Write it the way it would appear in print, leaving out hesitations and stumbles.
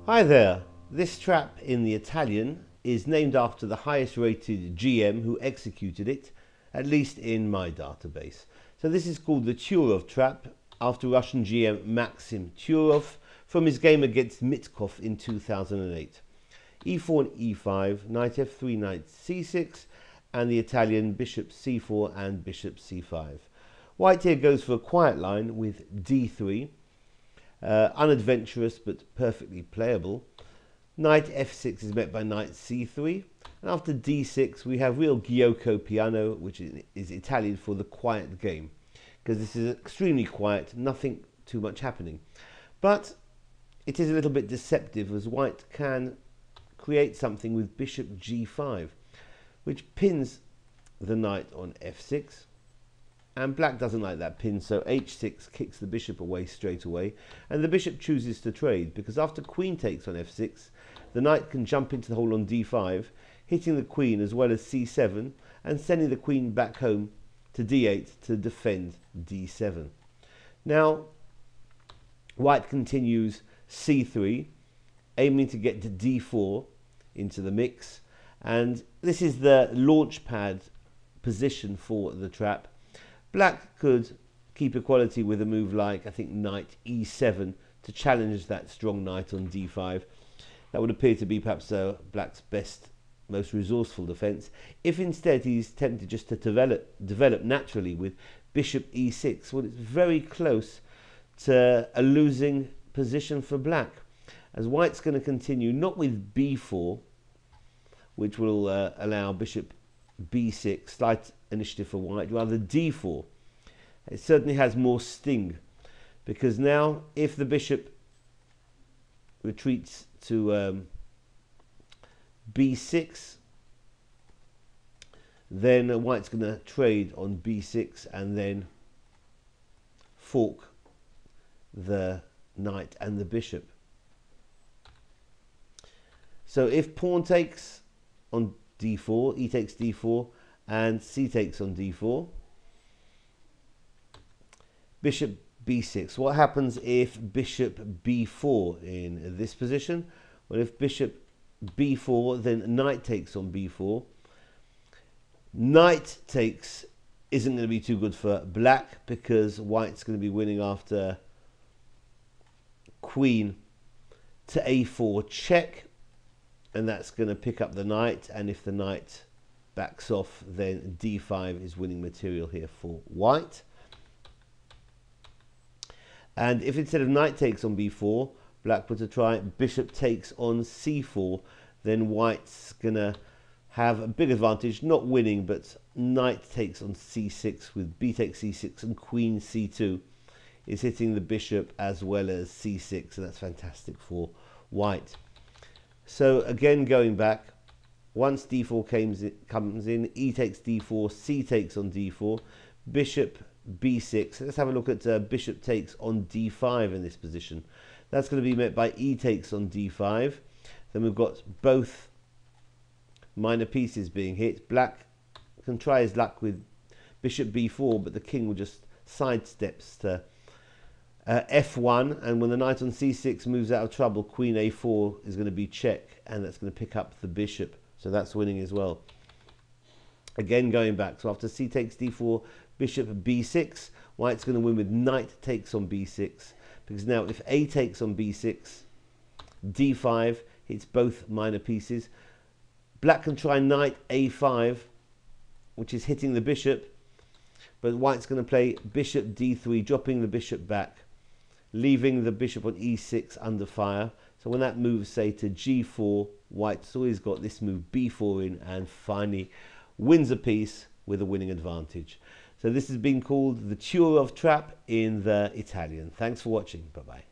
Hi there. This trap in the Italian is named after the highest rated GM who executed it, at least in my database. So this is called the Turov trap after Russian GM Maxim Turov from his game against Mitkov in 2008. e4 and e5, knight f3, knight c6, and the Italian bishop c4 and bishop c5. White here goes for a quiet line with d3. Unadventurous but perfectly playable. Knight f6 is met by knight c3, and after d6 we have real Giuoco piano, which is Italian for the quiet game, because this is extremely quiet, nothing too much happening. But it is a little bit deceptive, as white can create something with bishop g5, which pins the knight on f6. And black doesn't like that pin, so h6 kicks the bishop away straight away, and the bishop chooses to trade, because after queen takes on f6, the knight can jump into the hole on d5, hitting the queen as well as c7, and sending the queen back home to d8 to defend d7. Now, white continues c3, aiming to get to d4 into the mix, and this is the launch pad position for the trap. Black could keep equality with a move like, I think, knight e7 to challenge that strong knight on d5. That would appear to be perhaps black's best, most resourceful defense. If instead he's tempted just to develop naturally with bishop e6, well, it's very close to a losing position for black, as white's going to continue not with b4, which will allow bishop b6, slight initiative for white, rather d4. It certainly has more sting, because now if the bishop retreats to b6, then white's going to trade on b6 and then fork the knight and the bishop. So if pawn takes on d4, e takes d4, and c takes on d4, bishop b6. What happens if bishop b4 in this position? Well, if bishop b4, then knight takes on b4. Knight takes isn't going to be too good for black, because white's going to be winning after queen to a4 check, and that's going to pick up the knight, and if the knight backs off, then d5 is winning material here for white. And if instead of knight takes on b4, black were to try bishop takes on c4, then white's going to have a big advantage, not winning, but knight takes on c6 with b takes c6, and queen c2 is hitting the bishop as well as c6, and that's fantastic for white. So again, going back, once d4 comes in, e takes d4, c takes on d4, bishop b6. Let's have a look at bishop takes on d5 in this position. That's going to be met by e takes on d5. Then we've got both minor pieces being hit. Black can try his luck with bishop b4, but the king will just sidesteps to f1, and when the knight on c6 moves out of trouble, queen a4 is going to be check, and that's going to pick up the bishop, so that's winning as well. Again, going back, so after c takes d4, bishop b6, white's going to win with knight takes on b6, because now if a takes on b6, d5 hits both minor pieces. Black can try knight a5, which is hitting the bishop, but white's going to play bishop d3, dropping the bishop back, leaving the bishop on e6 under fire. So when that moves, say, to g4, white's always got this move b4 in, and finally wins a piece with a winning advantage. So this has been called the Turov trap in the Italian. Thanks for watching. Bye-bye.